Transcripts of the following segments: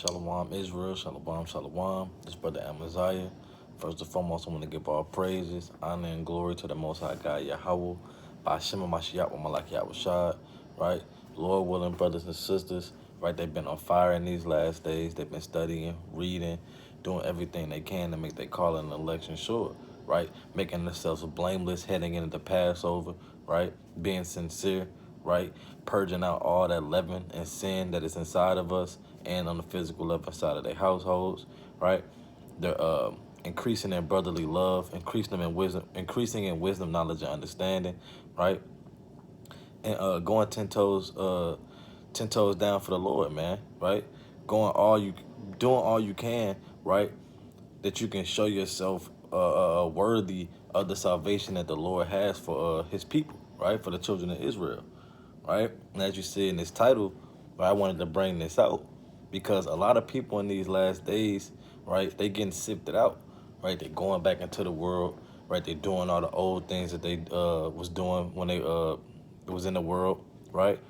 Shalom Israel, Shalom, Shalom. This brother Amaziah. First and foremost, I want to give all praises, honor, and glory to the Most High God Yahweh, by Shema Mashiach, with Malak Yahushua, right? Lord willing, brothers and sisters, right? They've been on fire in these last days. They've been studying, reading, doing everything they can to make their call and election sure, right? Making themselves blameless, heading into the Passover, right? Being sincere, right? Purging out all that leaven and sin that is inside of us and on the physical level inside of their households, right? They're increasing in brotherly love, increasing in wisdom, knowledge, and understanding, right? And going 10 toes down for the Lord, man, right? Doing all you can, right? That you can show yourself worthy of the salvation that the Lord has for His people, right? For the children of Israel, right? And as you see in this title, right, I wanted to bring this out because a lot of people in these last days, right, they getting sifted out, right? They're going back into the world, right? They're doing all the old things that they was doing when they was in the world, right?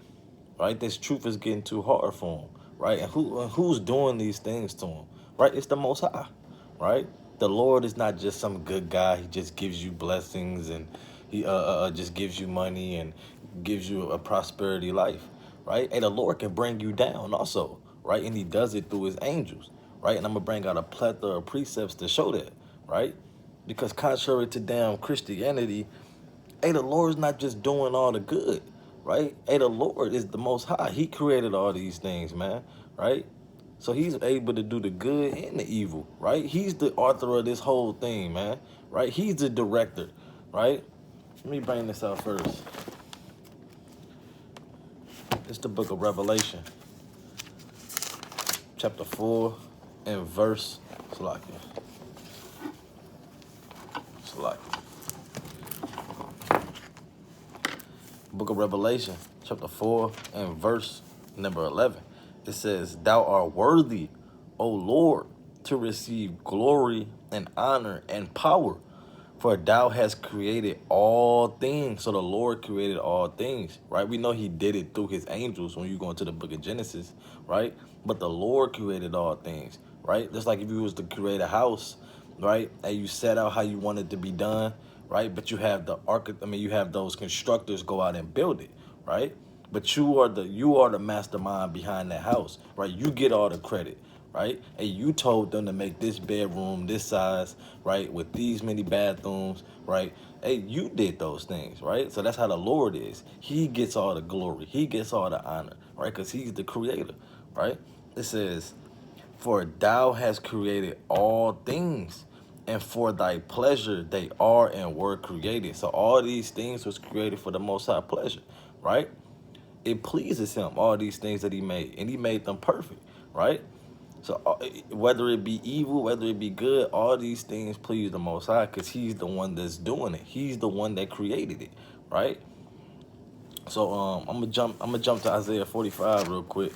Right? This truth is getting too hard for them, right? And who's doing these things to them, right? It's the Most High, right? The Lord is not just some good guy. He just gives you blessings and he just gives you money and gives you a prosperity life, right? And the Lord can bring you down also, right? And He does it through His angels, right? And I'm gonna bring out a plethora of precepts to show that, right? Because contrary to damn Christianity, hey, the Lord's not just doing all the good, right? Hey, the Lord is the Most High. He created all these things, man, right? So He's able to do the good and the evil, right? He's the author of this whole thing, man, right? He's the director, right? Let me bring this out first. It's the book of Revelation, chapter 4 and verse, Salakia. Book of Revelation, chapter 4 and verse number 11. It says, "Thou art worthy, O Lord, to receive glory and honor and power, for thou hast created all things." So the Lord created all things, right? We know He did it through His angels when you go into the book of Genesis, right? But the Lord created all things, right? Just like if you was to create a house, right? And you set out how you want it to be done, right? But you have you have those constructors go out and build it, right? But you are the mastermind behind that house, right? You get all the credit, right? And you told them to make this bedroom this size, right? With these many bathrooms, right? Hey, you did those things, right? So that's how the Lord is. He gets all the glory. He gets all the honor, right? Because He's the creator, right? It says, "For thou hast created all things, and for thy pleasure they are and were created." So all these things was created for the Most High pleasure, right? It pleases Him, all these things that He made, and He made them perfect, right? So whether it be evil, whether it be good, all these things please the Most High because He's the one that's doing it. He's the one that created it, right? So I'm gonna jump to Isaiah 45 real quick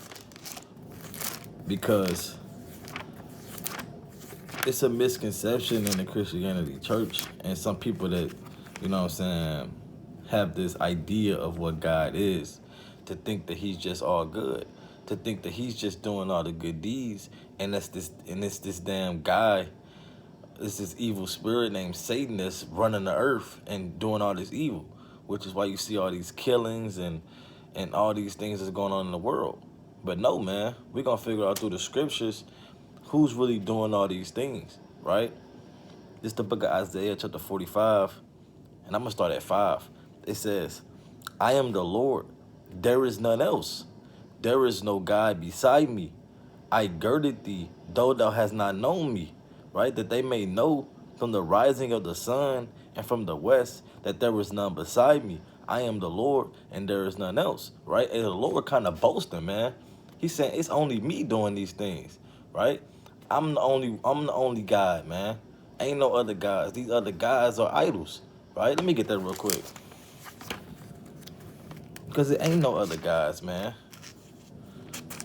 because it's a misconception in the Christianity church and some people that, you know what I'm saying, have this idea of what God is, to think that He's just all good, to think that He's just doing all the good deeds, and it's this damn guy, it's this evil spirit named Satan that's running the earth and doing all this evil, which is why you see all these killings and all these things that's going on in the world. But no, man, we're gonna figure out through the scriptures who's really doing all these things, right? This is the book of Isaiah, chapter 45, and I'm going to start at 5. It says, "I am the Lord, there is none else. There is no God beside me. I girded thee, though thou hast not known me," right? That they may know from the rising of the sun and from the west that there is none beside me. I am the Lord, and there is none else, right? And the Lord kind of boasting, man. He's saying it's only me doing these things, right? I'm the only God, man. Ain't no other gods. These other gods are idols, right? Let me get that real quick. Because it ain't no other gods, man.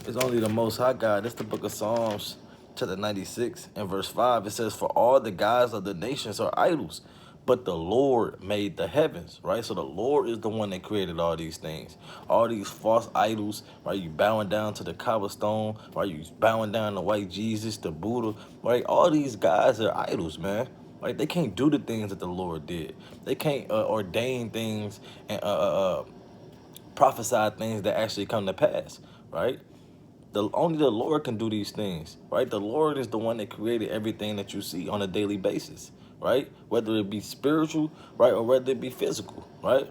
It's only the Most High God. That's the book of Psalms, chapter 96 and verse 5. It says, "For all the gods of the nations are idols, but the Lord made the heavens, right? So the Lord is the one that created all these things, all these false idols, right? You bowing down to the cobblestone, right? You bowing down to white Jesus, the Buddha, right? All these guys are idols, man. Right? They can't do the things that the Lord did. They can't ordain things and prophesy things that actually come to pass, right? Only the Lord can do these things, right? The Lord is the one that created everything that you see on a daily basis, right? Whether it be spiritual, right, or whether it be physical, right?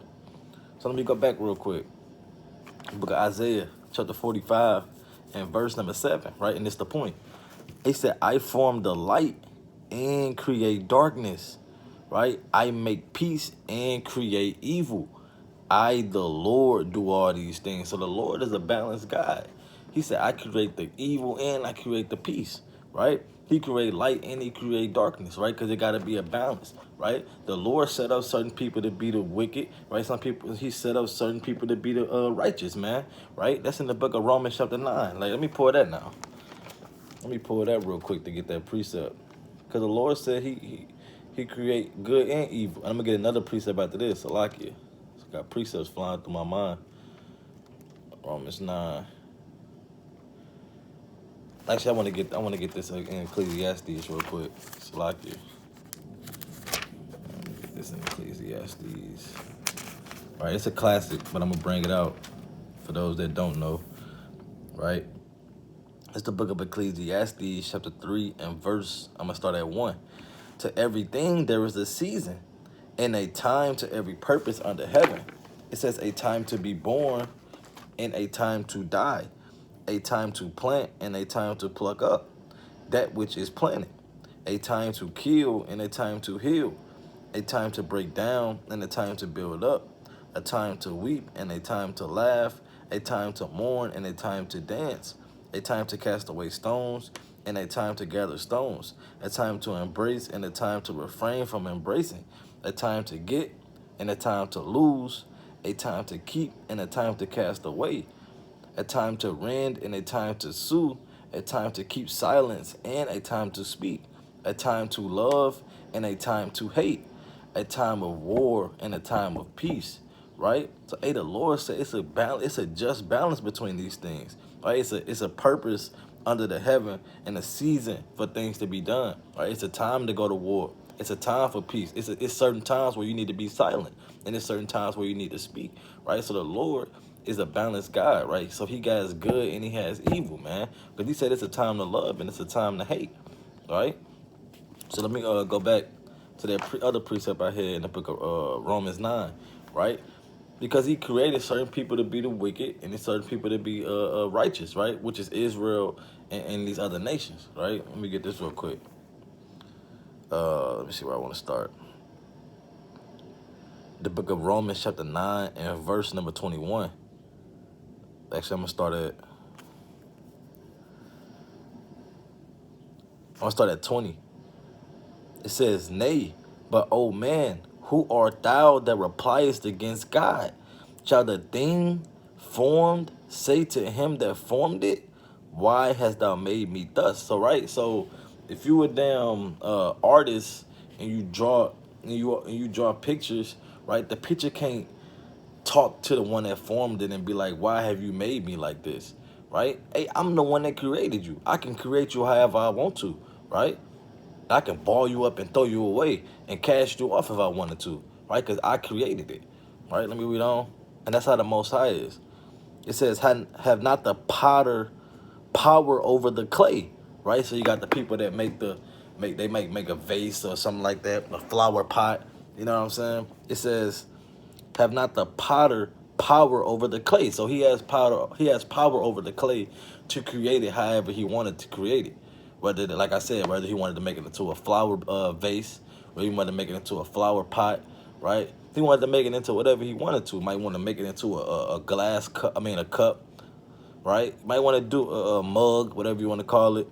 So let me go back real quick. Book of Isaiah, chapter 45, and verse number 7, right? And it's the point. He said, I form the light and create darkness, right? I make peace and create evil. I, the Lord, do all these things. So the Lord is a balanced God. He said, I create the evil and I create the peace, right? He create light and he create darkness, right? Because it got to be a balance, right? The Lord set up certain people to be the wicked, right? Some people, he set up certain people to be the righteous, man, right? That's in the book of Romans chapter 9. Like, let me pull that now. Let me pull that real quick to get that precept. Because the Lord said he create good and evil. And I'm going to get another precept after this, Salakia. Got precepts flying through my mind. Romans 9. Actually, I want to get this in Ecclesiastes real quick. Salakia. Get this in Ecclesiastes. Right, it's a classic, but I'm gonna bring it out for those that don't know. Right, it's the book of Ecclesiastes, chapter 3 and verse. I'm gonna start at 1. To everything there is a season, and a time to every purpose under heaven. It says a time to be born and a time to die, a time to plant and a time to pluck up that which is planted, a time to kill and a time to heal, a time to break down and a time to build up, a time to weep and a time to laugh, a time to mourn and a time to dance, a time to cast away stones and a time to gather stones, a time to embrace and a time to refrain from embracing, a time to get and a time to lose, a time to keep and a time to cast away, a time to rend and a time to sue, a time to keep silence and a time to speak, a time to love and a time to hate, a time of war and a time of peace, right? So, hey, the Lord said it's a balance, it's a just balance between these things, right? It's a purpose under the heaven and a season for things to be done, right? It's a time to go to war. It's a time for peace. It's certain times where you need to be silent, and it's certain times where you need to speak, right? So the Lord is a balanced God, right? So he has good and he has evil, man. But he said it's a time to love and it's a time to hate, right? So let me go back to that other precept I had in the book of Romans 9, right? Because he created certain people to be the wicked and certain people to be righteous, right? Which is Israel and these other nations, right? Let me get this real quick. Let me see where I want to start. The book of Romans chapter 9 and verse number 21. Actually, I'm going to start at 20. It says, nay, but O man, who art thou that repliest against God? Shall the thing formed say to him that formed it, why hast thou made me thus? So, right, so if you a damn artist and you draw pictures, right, the picture can't talk to the one that formed it and be like, why have you made me like this, right? Hey, I'm the one that created you. I can create you however I want to, right? I can ball you up and throw you away and cast you off if I wanted to, right? Because I created it, right? Let me read on. And that's how the Most High is. It says, have not the potter power over the clay, right? So you got the people that make a vase or something like that, a flower pot, you know what I'm saying? It says, have not the potter power over the clay. So he has power over the clay to create it however he wanted to create it. Whether, like I said, whether he wanted to make it into a flower vase, or he wanted to make it into a flower pot, right? He wanted to make it into whatever he wanted to. Might want to make it into a glass cup, a cup, right? Might want to do a mug, whatever you want to call it,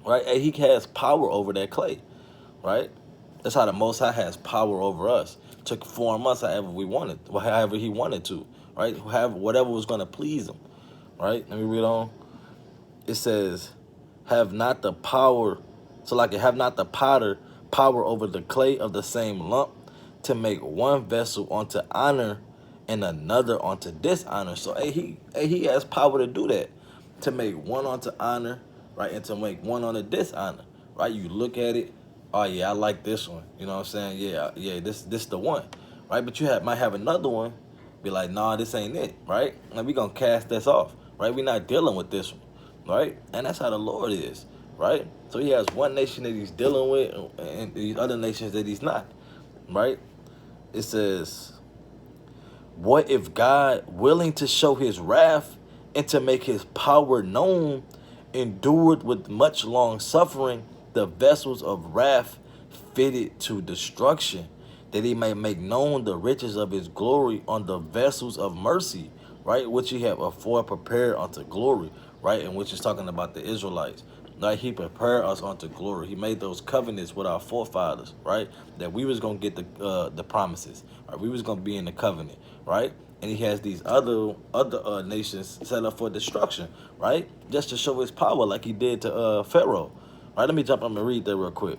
right? And he has power over that clay, right? That's how the Most High has power over us to form us however we wanted, however he wanted to, right? Whatever was going to please him, right? Let me read on. It says, have not the power, so like have not the potter power over the clay of the same lump to make one vessel unto honor and another unto dishonor. So he has power to do that, to make one unto honor, right, and to make one unto dishonor, right? You look at it, oh yeah, I like this one. You know what I'm saying? Yeah, this the one, right? But might have another one, be like, nah, this ain't it, right? And we gonna cast this off, right? We're not dealing with this one, right? And that's how the Lord is, right? So he has one nation that he's dealing with, and these other nations that he's not, right? It says, what if God, willing to show his wrath and to make his power known, endured with much long suffering the vessels of wrath fitted to destruction, that he may make known the riches of his glory on the vessels of mercy, right, which he have afore prepared unto glory, right, and which is talking about the Israelites. Right, he prepared us unto glory. He made those covenants with our forefathers, right, that we was gonna get the promises, right? We was gonna be in the covenant, right? And he has these other nations set up for destruction, right, just to show his power, like he did to Pharaoh. Right, let me jump up and read that real quick.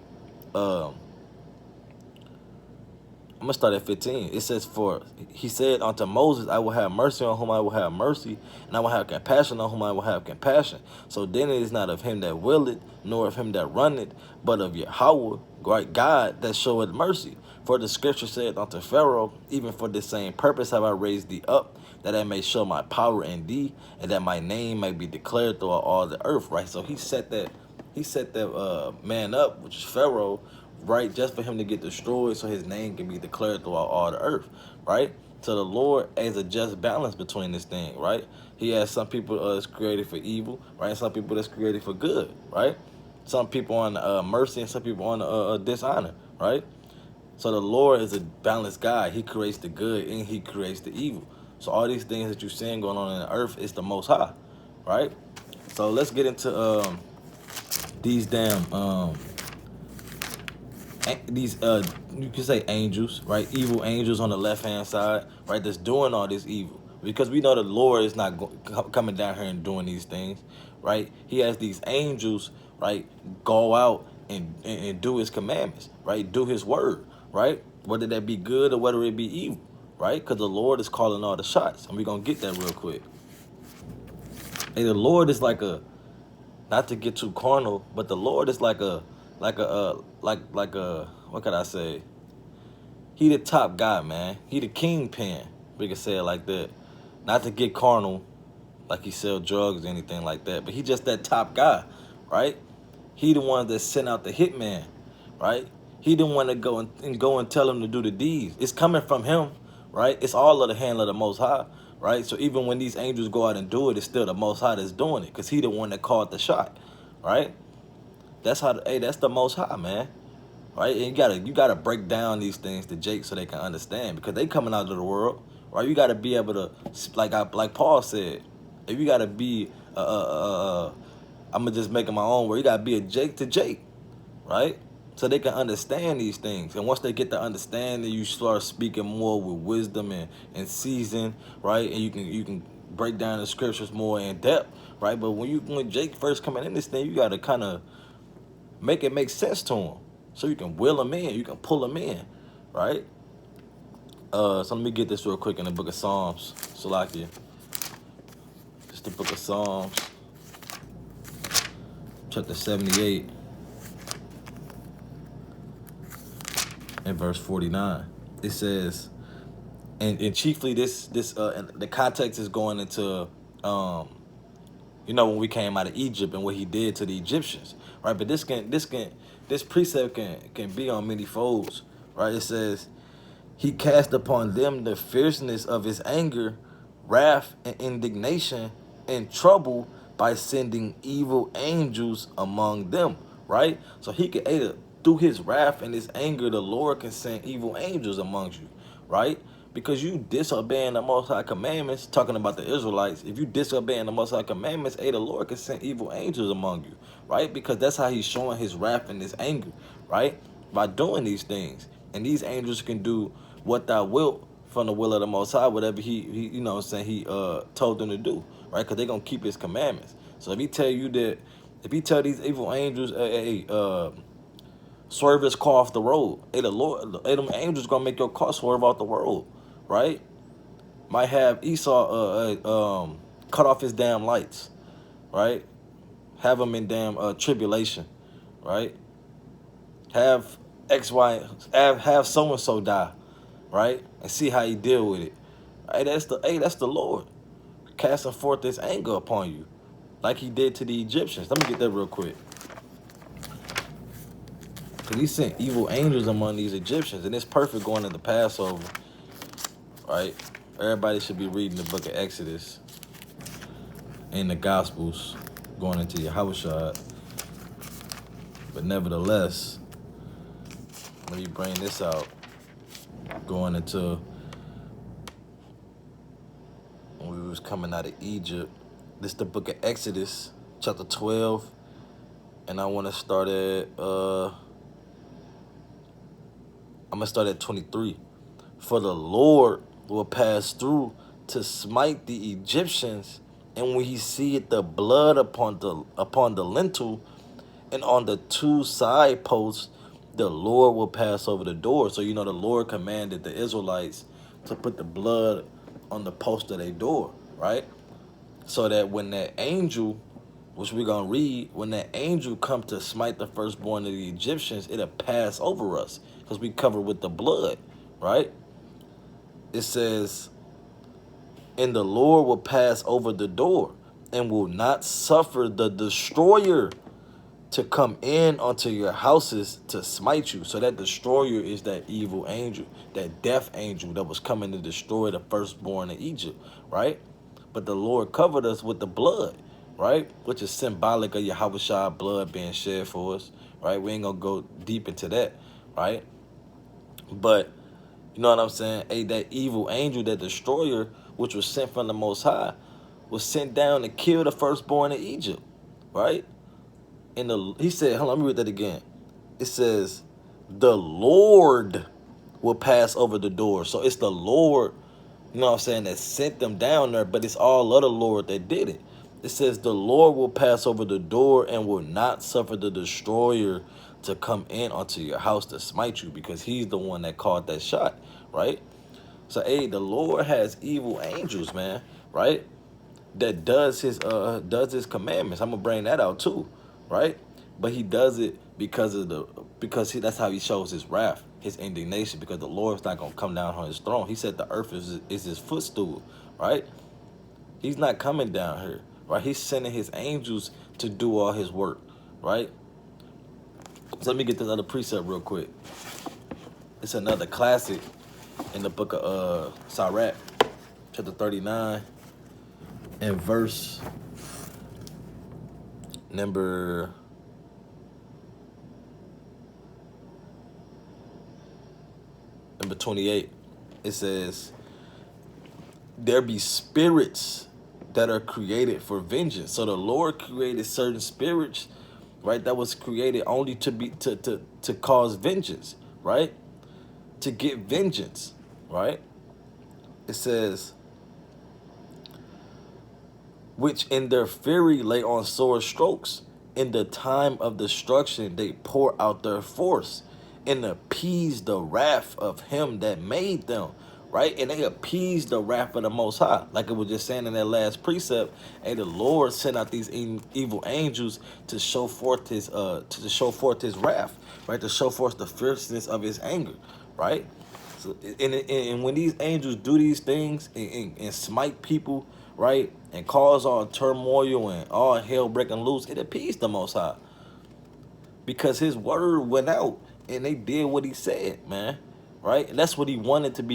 I'm gonna start at 15. It says, for he said unto Moses, I will have mercy on whom I will have mercy, and I will have compassion on whom I will have compassion. So then it is not of him that willeth, nor of him that runneth, but of Yahweh, right, God, that showeth mercy. For the scripture said unto Pharaoh, even for this same purpose have I raised thee up, that I may show my power in thee, and that my name may be declared throughout all the earth. Right. So he set that man up, which is Pharaoh, right, just for him to get destroyed so his name can be declared throughout all the earth, right? So the Lord has a just balance between this thing, right? He has some people that's created for evil, right? And some people that's created for good, right? Some people on mercy and some people on dishonor, right? So the Lord is a balanced God. He creates the good and he creates the evil. So all these things that you're seeing going on in the earth is the Most High, right? So let's get into these damn these you can say angels, right? Evil angels on the left hand side, right? That's doing all this evil, because we know the Lord is not coming down here and doing these things, right? He has these angels, right, go out and do his commandments, right? Do his word, right? Whether that be good or whether it be evil, right? Because the Lord is calling all the shots, and we're gonna get that real quick. And the Lord is like a, not to get too carnal, but the Lord is like a what could I say? He the top guy, man. He the kingpin. We can say it like that. Not to get carnal, like he sell drugs or anything like that, but he just that top guy, right? He the one that sent out the hitman, right? He the one that go and tell him to do the deeds. It's coming from him, right? It's all of the hand of the Most High, right? So even when these angels go out and do it, it's still the Most High that's doing it, because he the one that called the shot, right? That's how. Hey, that's the Most High, man. Right? And you gotta break down these things to Jake so they can understand, because they coming out of the world, right? You gotta be able to, like Paul said, if you gotta be I'm gonna just make it my own word. You gotta be a Jake to Jake, right? So they can understand these things. And once they get to understanding, you start speaking more with wisdom and season, right? And you can break down the scriptures more in depth, right? But when Jake first coming in this thing, you gotta kind of make it make sense to him, so you can will him in, you can pull him in, right? So let me get this real quick in the book of Psalms, Salakia. Just the book of Psalms, chapter 78, and verse 49. It says, and chiefly this and the context is going into when we came out of Egypt and what he did to the Egyptians, right? But this precept can be on many folds, right? It says, he cast upon them the fierceness of his anger, wrath, and indignation, and trouble by sending evil angels among them, right? So he can either, through his wrath and his anger, the Lord can send evil angels amongst you, right? Because you disobeying the Most High commandments, talking about the Israelites, if you disobeying the Most High commandments, the Lord can send evil angels among you, right? Because that's how he's showing his wrath and his anger, right? By doing these things. And these angels can do what thou wilt from the will of the Most High, whatever he he told them to do, right? Because they're going to keep his commandments. So if he tell these evil angels, Swerve his car off the road. Hey, the Lord, hey, them angels gonna make your car swerve off the road, right? Might have Esau cut off his damn lights, right? Have him in damn tribulation, right? Have X, Y, have so and so die, right? And see how he deal with it. That's the Lord casting forth this anger upon you, like he did to the Egyptians. Let me get that real quick. Because he sent evil angels among these Egyptians, and it's perfect going into Passover, right? Everybody should be reading the book of Exodus in the Gospels going into Yahushua. But nevertheless, let me bring this out. Going into when we was coming out of Egypt. This is the book of Exodus, chapter 12. And I want to start at, I'm going to start at 23. For the Lord will pass through to smite the Egyptians, and when he seeth the blood upon the lintel and on the two side posts, the Lord will pass over the door. So the Lord commanded the Israelites to put the blood on the post of their door, right? So that when that angel, which we're gonna read, when that angel come to smite the firstborn of the Egyptians, it'll pass over us because we covered with the blood, right? It says, and the Lord will pass over the door and will not suffer the destroyer to come in unto your houses to smite you. So that destroyer is that evil angel, that death angel that was coming to destroy the firstborn of Egypt, right? But the Lord covered us with the blood, right? Which is symbolic of Yahushua blood being shed for us, right? We ain't gonna go deep into that, right? But you know what I'm saying? Hey, that evil angel, that destroyer, which was sent from the Most High, was sent down to kill the firstborn of Egypt, right? He said, hold on, let me read that again. It says, the Lord will pass over the door. So it's the Lord, you know what I'm saying, that sent them down there, but it's all of the Lord that did it. It says, the Lord will pass over the door and will not suffer the destroyer to come in onto your house to smite you, because he's the one that called that shot, right? So, hey, the Lord has evil angels, man, right? That does his commandments. I'm gonna bring that out too, right? But he does it because that's how he shows his wrath, his indignation, because the Lord's not gonna come down on his throne. He said the earth is his footstool, right? He's not coming down here, right? He's sending his angels to do all his work, right? So let me get this other precept real quick. It's another classic in the book of Sirach, chapter 39, and verse number 28. It says, there be spirits that are created for vengeance. So the Lord created certain spirits, right, that was created only to cause vengeance, right? To get vengeance, right? It says, which in their fury lay on sore strokes. In the time of destruction they pour out their force and appease the wrath of him that made them, right? And they appease the wrath of the Most High. Like it was just saying in that last precept, and the Lord sent out these evil angels to show forth his wrath, right? To show forth the fierceness of his anger, right? So, and when these angels do these things and smite people, right, and cause all turmoil and all hell breaking loose, it appeased the Most High, because his word went out and they did what he said, man, right? And that's what he wanted to be.